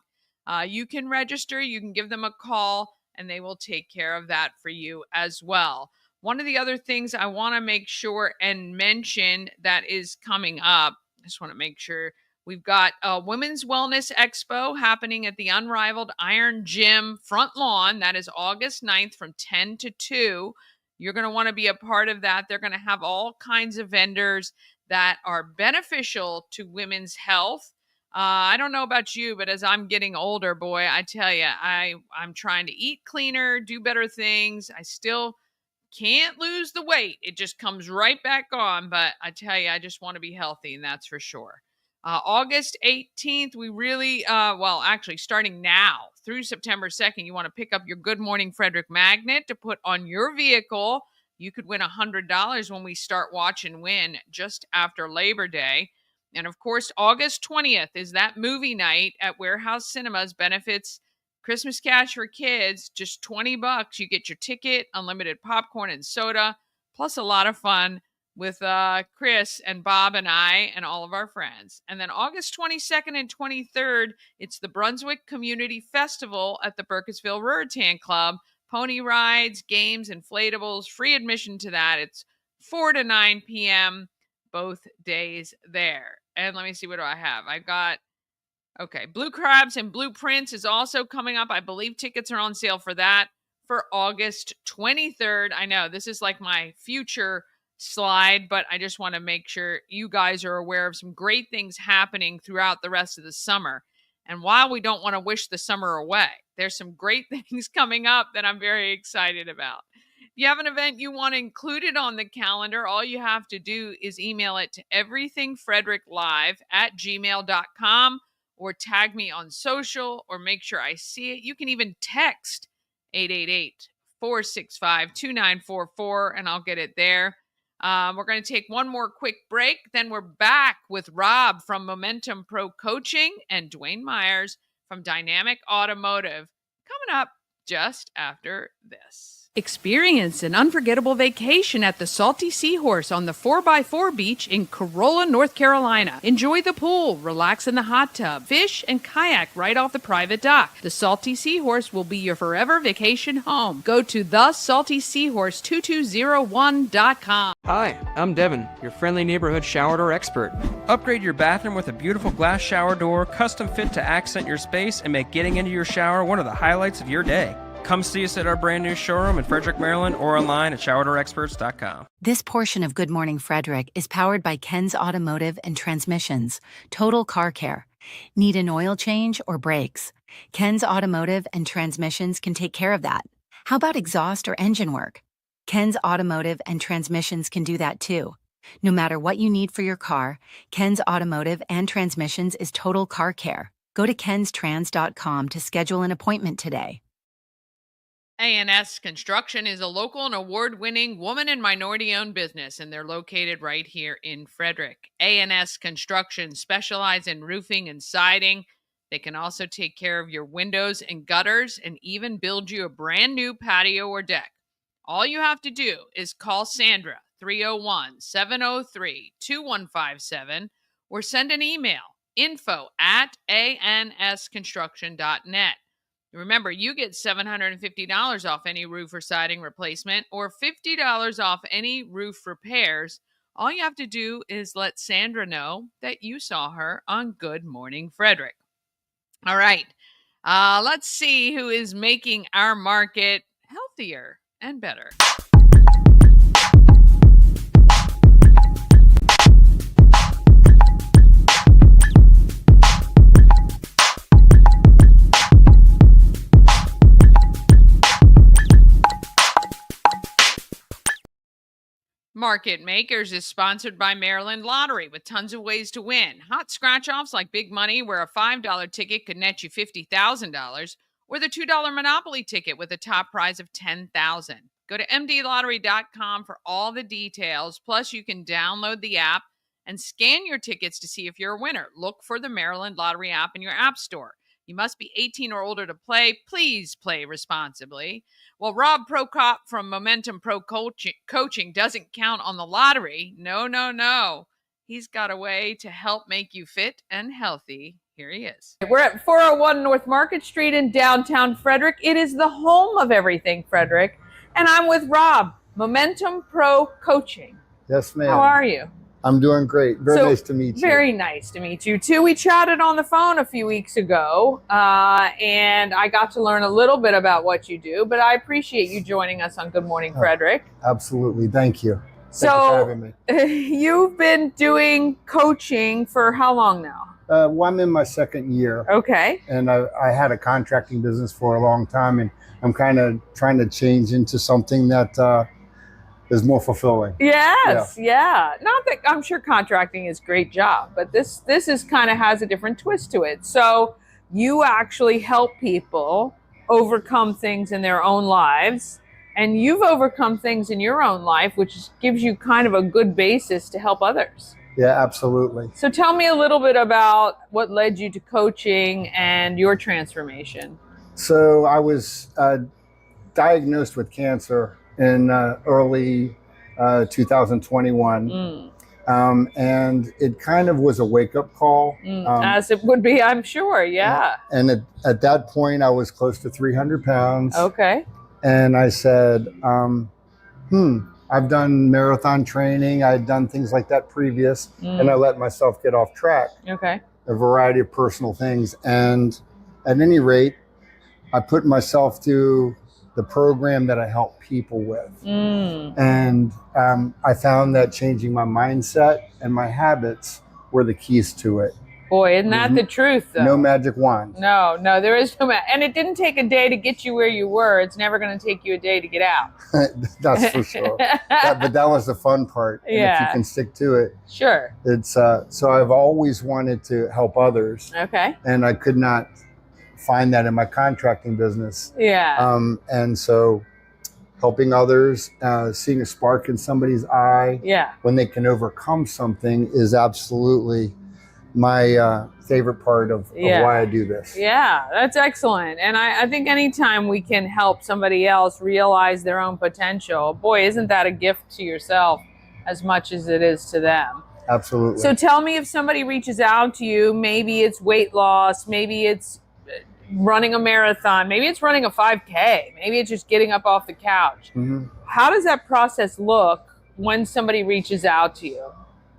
You can register, you can give them a call, and they will take care of that for you as well. One of the other things I want to make sure and mention that is coming up, I just want to make sure, we've got a Women's Wellness Expo happening at the Unrivaled Iron Gym front lawn. That is August 9th from 10 to 2. You're going to want to be a part of that. They're going to have all kinds of vendors that are beneficial to women's health. I don't know about you, but as I'm getting older, boy, I tell you, I'm trying to eat cleaner, do better things. I still can't lose the weight. It just comes right back on. But I tell you, I just want to be healthy, and that's for sure. August 18th, we really, actually starting now through September 2nd, you want to pick up your Good Morning Frederick magnet to put on your vehicle. You could win $100 when we start Watch and Win just after Labor Day. And of course, August 20th is that movie night at Warehouse Cinemas. Benefits Christmas Cash for Kids, just $20. You get your ticket, unlimited popcorn and soda, plus a lot of fun with Chris and Bob and I and all of our friends. And then August 22nd and 23rd, it's the Brunswick Community Festival at the Burkittsville Raritan Club. Pony rides, games, inflatables, free admission to that. It's 4 to 9 p.m. both days there. And let me see, what do I have? I've got, Blue Crabs and Blueprints is also coming up. I believe tickets are on sale for that for August 23rd. I know this is like my future slide, but I just want to make sure you guys are aware of some great things happening throughout the rest of the summer. And while we don't want to wish the summer away, there's some great things coming up that I'm very excited about. If you have an event you want included on the calendar, all you have to do is email it to everythingfredericklive@gmail.com or tag me on social or make sure I see it. You can even text 888-465-2944 and I'll get it there. We're going to take one more quick break. Then we're back with Rob from Momentum Pro Coaching and Dwayne Myers from Dynamic Automotive coming up just after this. Experience an unforgettable vacation at the Salty Seahorse on the 4x4 beach in Corolla, North Carolina. Enjoy the pool, relax in the hot tub, fish, and kayak right off the private dock. The Salty Seahorse will be your forever vacation home. Go to thesaltyseahorse2201.com. Hi, I'm Devin, your friendly neighborhood shower door expert. Upgrade your bathroom with a beautiful glass shower door, custom fit to accent your space and make getting into your shower one of the highlights of your day. Come see us at our brand new showroom in Frederick, Maryland, or online at showerdoorexperts.com. This portion of Good Morning Frederick is powered by Ken's Automotive and Transmissions, Total Car Care. Need an oil change or brakes? Ken's Automotive and Transmissions can take care of that. How about exhaust or engine work? Ken's Automotive and Transmissions can do that too. No matter what you need for your car, Ken's Automotive and Transmissions is Total Car Care. Go to kenstrans.com to schedule an appointment today. A&S Construction is a local and award-winning woman and minority-owned business, and they're located right here in Frederick. A&S Construction specializes in roofing and siding. They can also take care of your windows and gutters and even build you a brand new patio or deck. All you have to do is call Sandra, 301-703-2157, or send an email, info@ansconstruction.net. Remember, you get $750 off any roof or siding replacement or $50 off any roof repairs. All you have to do is let Sandra know that you saw her on Good Morning Frederick. All right, let's see who is making our market healthier and better. Market Makers is sponsored by Maryland Lottery with tons of ways to win. Hot scratch-offs like Big Money, where a $5 ticket could net you $50,000, or the $2 Monopoly ticket with a top prize of $10,000. Go to mdlottery.com for all the details. Plus, you can download the app and scan your tickets to see if you're a winner. Look for the Maryland Lottery app in your app store. You must be 18 or older to play. Please play responsibly. Well, Rob Prokop from Momentum Pro Coaching doesn't count on the lottery. No. He's got a way to help make you fit and healthy. Here he is. We're at 401 North Market Street in downtown Frederick. It is the home of everything Frederick. And I'm with Rob, Momentum Pro Coaching. Yes, ma'am. How are you? I'm doing great. Very nice to meet you. Very nice to meet you, too. We chatted on the phone a few weeks ago, and I got to learn a little bit about what you do, but I appreciate you joining us on Good Morning Frederick. Absolutely. Thank you. Thank you for having me. You've been doing coaching for how long now? Well, I'm in my second year. Okay. And I had a contracting business for a long time, and I'm kind of trying to change into something that is more fulfilling. Yes, yeah. Not that I'm sure contracting is a great job, but this is kind of has a different twist to it. So you actually help people overcome things in their own lives, and you've overcome things in your own life, which gives you kind of a good basis to help others. Yeah, absolutely. So tell me a little bit about what led you to coaching and your transformation. So I was diagnosed with cancer in early 2021. And it kind of was a wake-up call. As it would be, I'm sure, yeah. And at that point, I was close to 300 pounds. Okay. And I said, I've done marathon training. I'd done things like that previous. And I let myself get off track. Okay. A variety of personal things. And at any rate, I put myself through the program that I help people with. And I found that changing my mindset and my habits were the keys to it. Boy, isn't that the truth, though? No magic wand. No, there is no magic. And it didn't take a day to get you where you were. It's never going to take you a day to get out. That's for sure. But that was the fun part. And if you can stick to it. Sure. It's so I've always wanted to help others. Okay. And I could not find that in my contracting business. Yeah. And so helping others, seeing a spark in somebody's eye when they can overcome something is absolutely my favorite part of why I do this. Yeah, that's excellent. And I think anytime we can help somebody else realize their own potential, boy, isn't that a gift to yourself as much as it is to them. Absolutely. So tell me, if somebody reaches out to you, maybe it's weight loss, maybe it's running a marathon, maybe it's running a 5K, maybe it's just getting up off the couch. Mm-hmm. How does that process look when somebody reaches out to you?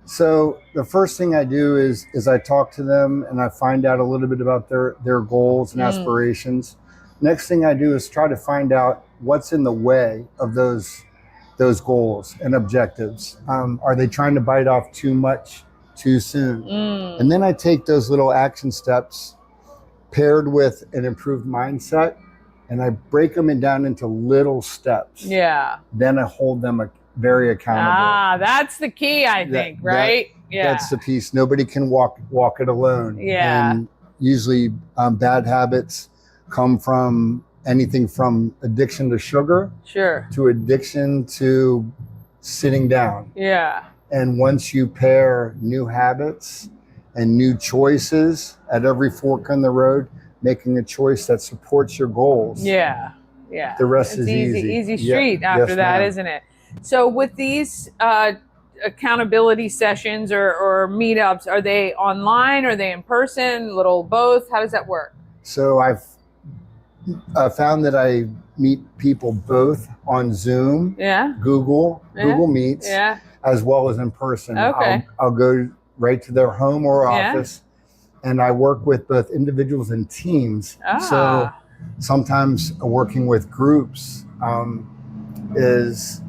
So the first thing I do is I talk to them and I find out a little bit about their goals and aspirations. Next thing I do is try to find out what's in the way of those goals and objectives. Are they trying to bite off too much too soon? And then I take those little action steps paired with an improved mindset, and I break them down into little steps. Yeah. Then I hold them very accountable. That's the key, I think, right? That's the piece. Nobody can walk it alone. Yeah. And usually bad habits come from anything from addiction to sugar to addiction to sitting down. Yeah. And once you pair new habits and new choices at every fork in the road, making a choice that supports your goals. Yeah. The rest is easy street after that, isn't it? So with these accountability sessions or meetups, are they online? Are they in person? A little both? How does that work? So I've found that I meet people both on Zoom, Google Meets, as well as in person. Okay. I'll go right to their home or office, and I work with both individuals and teams. So sometimes working with groups is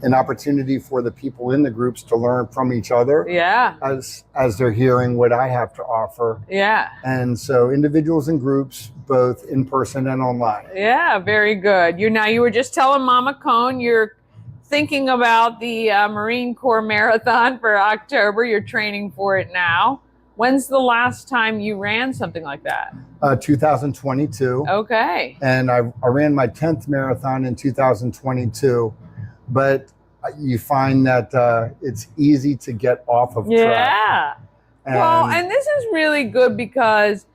an opportunity for the people in the groups to learn from each other. As they're hearing what I have to offer. And so individuals and groups, both in person and online. Very good. You were just telling Mama Cone you're thinking about the Marine Corps Marathon for October. You're training for it now. When's the last time you ran something like that? 2022. Okay. And I ran my 10th marathon in 2022. But you find that it's easy to get off of track. And this is really good because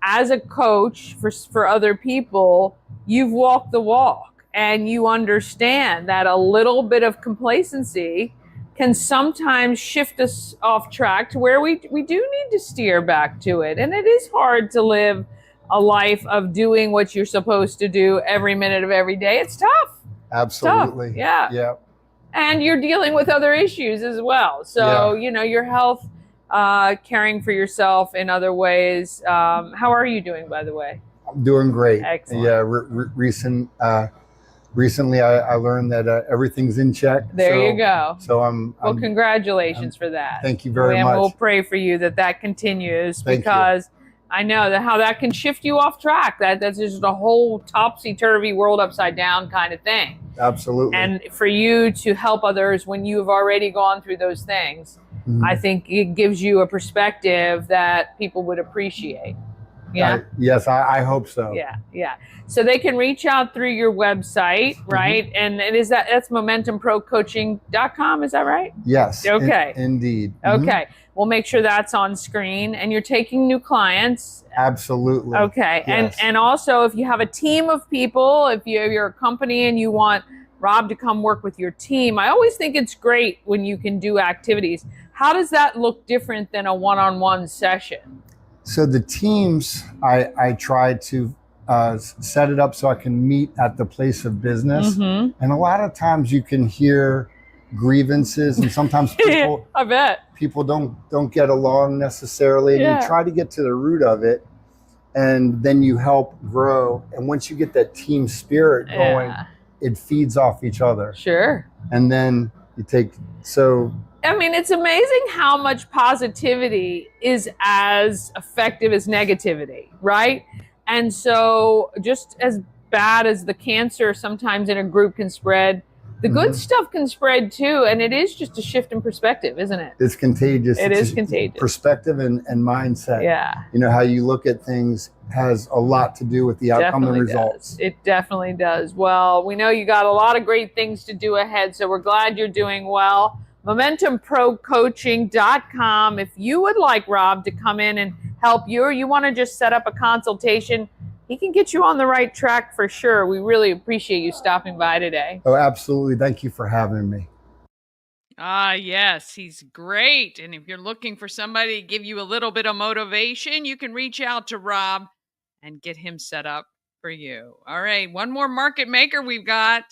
as a coach for other people, you've walked the walk and you understand that a little bit of complacency can sometimes shift us off track to where we do need to steer back to it. And it is hard to live a life of doing what you're supposed to do every minute of every day. It's tough. Absolutely. Yeah. And you're dealing with other issues as well. So, your health, caring for yourself in other ways. How are you doing, by the way? I'm doing great. Excellent. Yeah. Recently I learned that everything's in check. There you go. So congratulations for that. Thank you very much. And we'll pray for you that continues because I know how that can shift you off track. That's just a whole topsy-turvy world upside down kind of thing. Absolutely. And for you to help others when you've already gone through those things, I think it gives you a perspective that people would appreciate. Yeah. Yes, I hope so. Yeah. So they can reach out through your website, right? And that's momentumprocoaching.com, is that right? Yes. Okay. Indeed. Okay. We'll make sure that's on screen. And you're taking new clients. Absolutely. Okay. Yes. And also, if you have a team of people, if you're a company and you want Rob to come work with your team, I always think it's great when you can do activities. How does that look different than a one-on-one session? So the teams, I try to set it up so I can meet at the place of business. And a lot of times you can hear grievances, and sometimes people I bet people don't get along necessarily, and you try to get to the root of it, and then you help grow. And once you get that team spirit going, it feeds off each other. Sure. And then you take it's amazing how much positivity is as effective as negativity, right? And so just as bad as the cancer sometimes in a group can spread, the good stuff can spread too. And it is just a shift in perspective, isn't it? It's contagious. It is contagious. Perspective and mindset. Yeah. How you look at things has a lot to do with the outcome and results. It definitely does. Well, we know you got a lot of great things to do ahead, so we're glad you're doing well. MomentumProCoaching.com. If you would like Rob to come in and help you, or you want to just set up a consultation, he can get you on the right track for sure. We really appreciate you stopping by today. Oh, absolutely. Thank you for having me. Ah, yes, he's great. And if you're looking for somebody to give you a little bit of motivation, you can reach out to Rob and get him set up for you. All right, one more market maker we've got.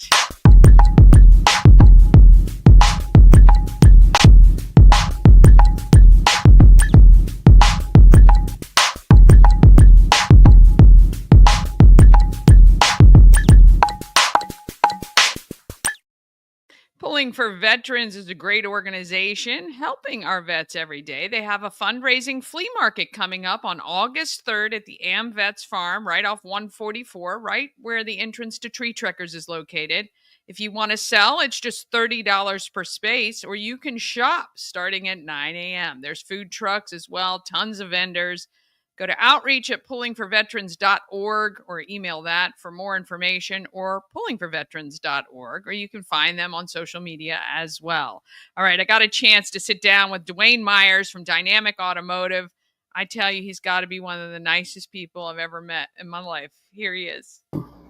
Pulling for Veterans is a great organization helping our vets every day. They have a fundraising flea market coming up on August 3rd at the AmVets Farm right off 144, right where the entrance to Tree Trekkers is located. If you want to sell, it's just $30 per space, or you can shop starting at 9 a.m. There's food trucks as well, tons of vendors. Go to outreach at pullingforveterans.org or email that for more information, or pullingforveterans.org, or you can find them on social media as well. All right, I got a chance to sit down with Dwayne Myers from Dynamic Automotive. I tell you, he's got to be one of the nicest people I've ever met in my life. Here he is.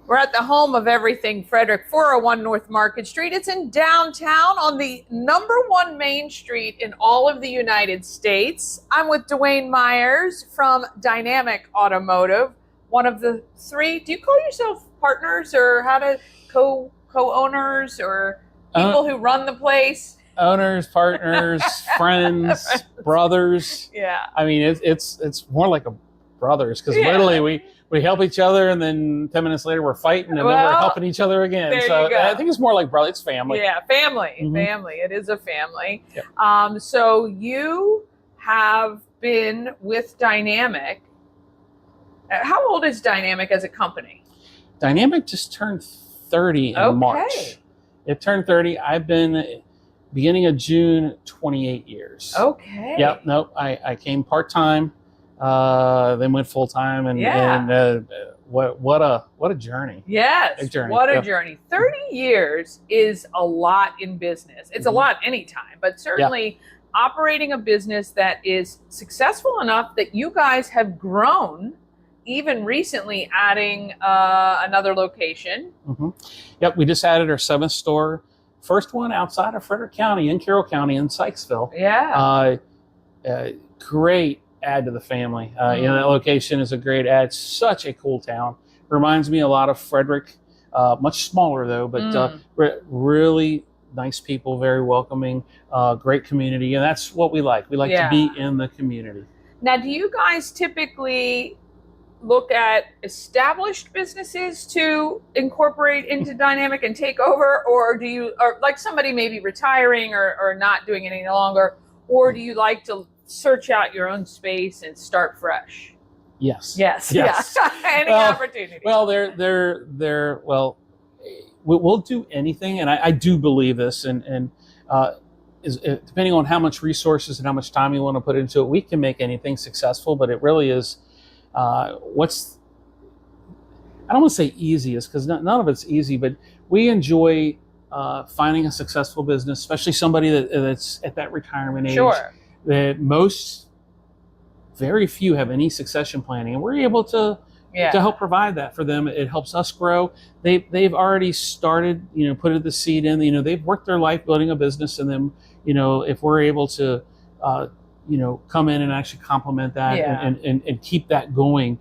We're at the home of everything Frederick, 401 North Market Street. It's in downtown on the #1 Main Street in all of the United States. I'm with Dwayne Myers from Dynamic Automotive, one of the three. Do you call yourself partners, or how to co-owners, or people who run the place? Owners, partners, friends, brothers. Yeah. I mean, it's more like a brothers, because literally we help each other, and then 10 minutes later we're fighting, and then we're helping each other again. There So you go. I think it's more like brother. It's family. Yeah, family. Mhm. Family. It is a family. Yep. So you have been with Dynamic. How old is Dynamic as a company? Dynamic just turned 30 in March. It turned 30. I've been beginning of June, 28 years. Okay. Yep. Nope. I came part-time, then went full-time, and what a journey. Yes. Big journey. What a Yep. journey. 30 years is a lot in business. It's a lot anytime, but certainly operating a business that is successful enough that you guys have grown, even recently adding another location. Mm-hmm. Yep. We just added our 7th store. First one outside of Frederick County, in Carroll County, in Sykesville. Yeah. Great add to the family. That location is a great add. Such a cool town. Reminds me a lot of Frederick. Much smaller though, but really nice people, very welcoming, great community, and that's what we like. We like to be in the community. Now, do you guys typically look at established businesses to incorporate into Dynamic and take over, or do you, or like somebody maybe retiring or not doing it any longer, or do you like to search out your own space and start fresh? Yes. Yes. Yes. Yeah. Any opportunity. Well, we'll do anything, and I do believe this, and is depending on how much resources and how much time you want to put into it, we can make anything successful. But it really is what's, I don't want to say easiest, because none of it's easy, but we enjoy finding a successful business, especially somebody that's at that retirement age. Sure. That very few have any succession planning, and we're able to help provide that for them. It helps us grow. They've already started, putting the seed in. They've worked their life building a business, and then if we're able to come in and actually complement that and keep that going,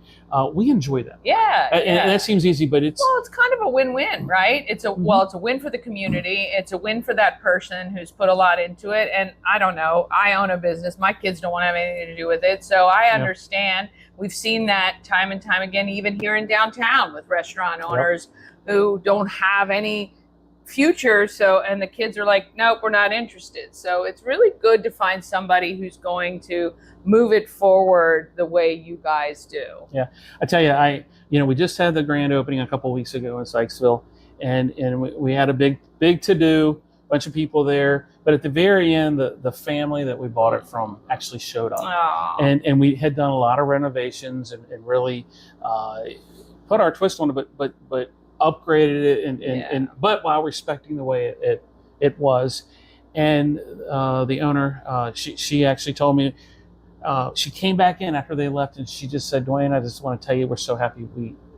we enjoy that. And that seems easy, but it's kind of a win-win, right? It's a it's a win for the community. It's a win for that person who's put a lot into it. And I don't know, I own a business. My kids don't want to have anything to do with it, so I understand. We've seen that time and time again, even here in downtown with restaurant owners who don't have any future, and the kids are like, nope, we're not interested. So it's really good to find somebody who's going to move it forward the way you guys do. Yeah, I tell you, we just had the grand opening a couple of weeks ago in Sykesville, and we had a big to-do, bunch of people there. But at the very end, the family that we bought it from actually showed up, and we had done a lot of renovations and really put our twist on it, but upgraded it, but while respecting the way it was. And the owner, she actually told me, she came back in after they left, and she just said, Dwayne, I just want to tell you we're so happy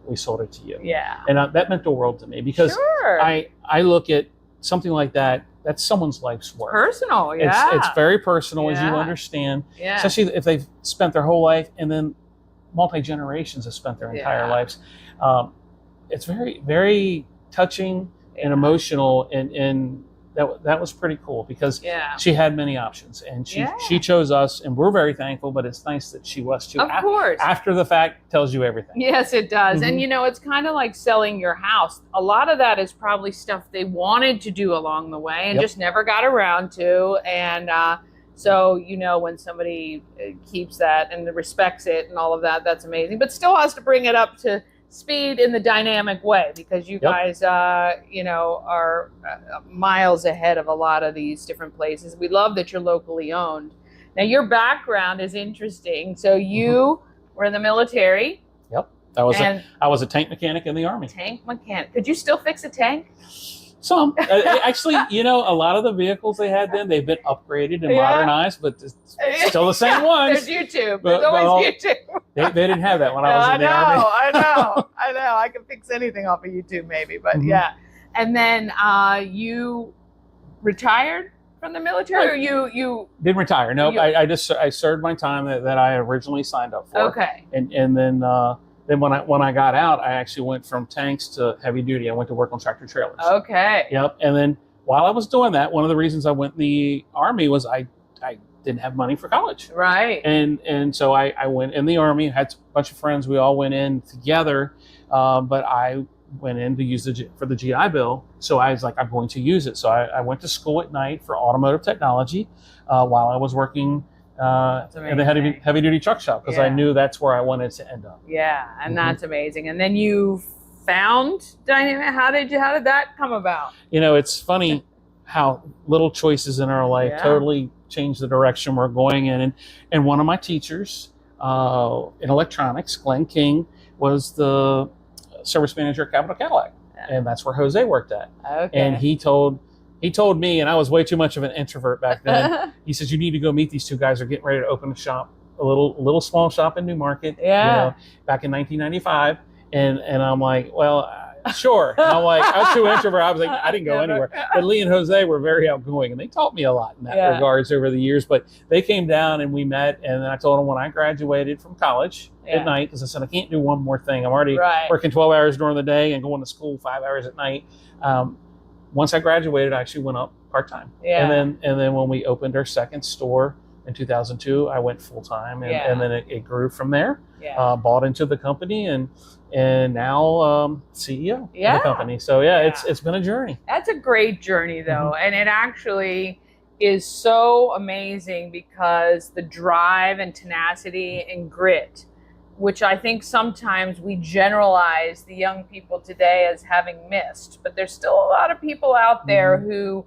we sold it to you. Yeah. And that meant the world to me, because Sure. I look at something like that. That's someone's life's work. Personal, yeah. It's very personal, as you Yeah. understand, Yeah. especially if they've spent their whole life, and then multi-generations have spent their entire Yeah. lives. It's very, very touching and emotional, and that was pretty cool, because Yeah. she had many options, and she chose us, and we're very thankful. But it's nice that she was too. Of course. After the fact tells you everything. Yes, it does. Mhm. And it's kind of like selling your house. A lot of that is probably stuff they wanted to do along the way and Yep. just never got around to. And so, when somebody keeps that and respects it and all of that, that's amazing. But still has to bring it up to speed in the dynamic way, because you Yep. guys, are miles ahead of a lot of these different places. We love that you're locally owned. Now, your background is interesting. So you were in the military. Yep. I was And- a tank mechanic in the Army. Tank mechanic. Could you still fix a tank? Some. Actually, a lot of the vehicles they had then, they've been upgraded and Yeah. modernized, but it's still the same ones. There's YouTube. But- There's always but YouTube. They didn't have that when I was in the Army. I know. I can fix anything off of YouTube maybe, but Mhm. yeah. And then you retired from the military, or you Didn't retire. No, You- I served my time that I originally signed up for. okay. And then when I got out, I actually went from tanks to heavy duty. I went to work on tractor trailers. Okay. Yep. And then while I was doing that, one of the reasons I went in the Army was I didn't have money for college. Right. And so I went in the Army, had a bunch of friends. We all went in together, but I went in to use for the GI Bill. So I was like, I'm going to use it. So I went to school at night for automotive technology while I was working in the heavy duty truck shop, because I Yeah. knew that's where I wanted to end up. Yeah, and Mhm. that's amazing. And then you found Dynamic. How did that come about? It's funny how little choices in our life Yeah. totally change the direction we're going in. And one of my teachers in electronics, Glenn King, was the service manager at Capital Cadillac, and that's where Jose worked at. Okay. And he told me, and I was way too much of an introvert back then. He says, you need to go meet these two guys. They're getting ready to open a shop, a little small shop in Newmarket. Yeah. Back in 1995. And I'm like, well, sure. And I'm like, I was too introverted. I was like, I didn't go anywhere. But Lee and Jose were very outgoing, and they taught me a lot in that Yeah. regards over the years. But they came down and we met, and then I told them when I graduated from college Yeah. at night, because I said, I can't do one more thing. I'm already Right. working 12 hours during the day and going to school 5 hours at night. Once I graduated, I actually went up part-time. Yeah. And then when we opened our second store in 2002, I went full-time, Yeah. and then it grew from there. Yeah. Bought into the company, and now CEO Yeah. of the company. So yeah, Yeah. it's been a journey. That's a great journey, though. And it actually is so amazing, because the drive and tenacity and grit, which I think sometimes we generalize the young people today as having missed, but there's still a lot of people out there who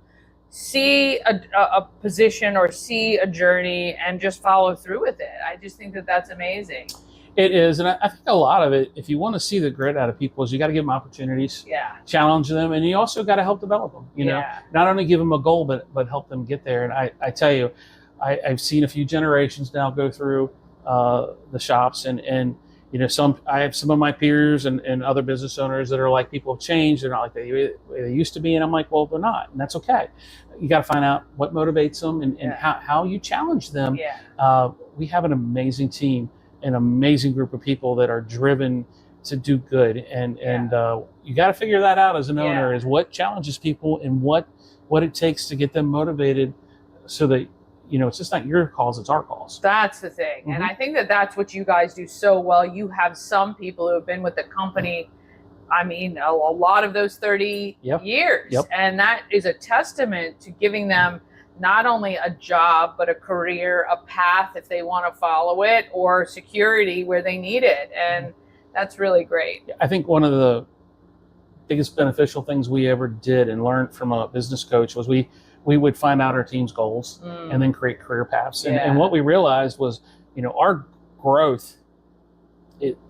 see a position or see a journey and just follow through with it. I just think that that's amazing. It is, and I think a lot of it, if you want to see the grit out of people, is you got to give them opportunities, Yeah. challenge them, and you also got to help develop them. Yeah. Not only give them a goal, but help them get there. And I tell you, I've seen a few generations now go through the shops, and I have some of my peers and other business owners that are like, people have changed. They're not like they used to be. And I'm like, well, they're not. And that's okay. You got to find out what motivates them and how you challenge them. Yeah. We have an amazing team, an amazing group of people that are driven to do good. And you got to figure that out as an owner, is what challenges people and what it takes to get them motivated, so that, it's just not your cause, it's our cause. That's the thing. And I think that that's what you guys do so well. You have some people who have been with the company, I mean, a lot of those 30 years. Yep. And that is a testament to giving them not only a job, but a career, a path if they want to follow it, or security where they need it. And that's really great. I think one of the biggest beneficial things we ever did and learned from a business coach was we would find out our team's goals and then create career paths. And what we realized was, our growth,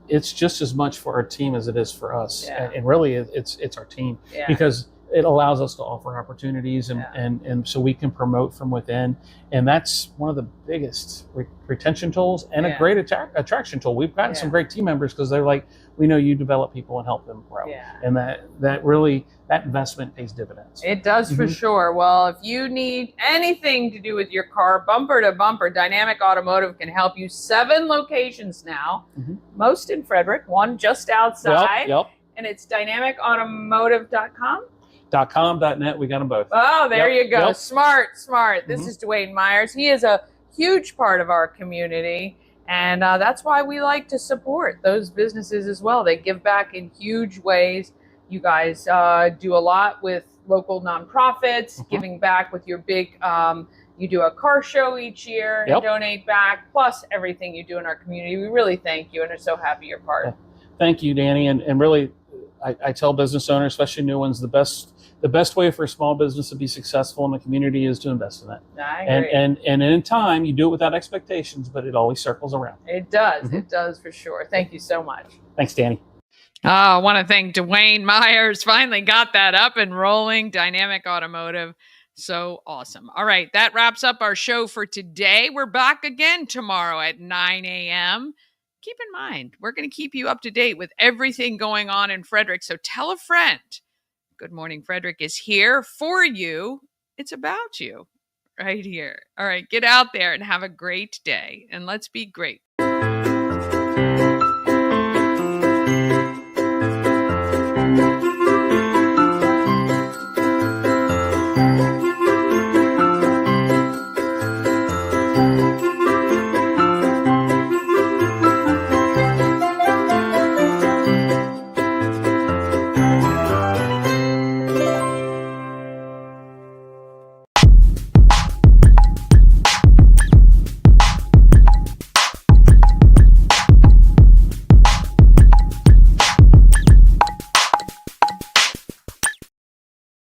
it's just as much for our team as it is for us. Yeah. And really it's our team. Yeah. Because it allows us to offer opportunities, and so we can promote from within. And that's one of the biggest retention tools and a great attraction tool. We've gotten some great team members because they're like, we know you develop people and help them grow. And that really, that investment pays dividends. It does for sure. Well, if you need anything to do with your car, bumper to bumper, Dynamic Automotive can help you. 7 locations now, most in Frederick, one just outside. And it's dynamicautomotive.com. .com.net, we got them both. Oh, there you go. Smart. This is Dwayne Myers. He is a huge part of our community, and that's why we like to support those businesses as well. They give back in huge ways. You guys do a lot with local nonprofits, giving back with your big, you do a car show each year and donate back, plus everything you do in our community. We really thank you and are so happy you're part. Thank you, Dani. And really, I tell business owners, especially new ones, the best way for a small business to be successful in the community is to invest in it. I agree. And in time, you do it without expectations, but it always circles around. It does. It does for sure. Thank you so much. Thanks, Dani. I want to thank Dwayne Myers. Finally got that up and rolling. Dynamic Automotive. So awesome. All right. That wraps up our show for today. We're back again tomorrow at 9 a.m. Keep in mind, we're going to keep you up to date with everything going on in Frederick. So tell a friend. Good Morning Frederick is here for you. It's about you right here. All right. Get out there and have a great day. And let's be great.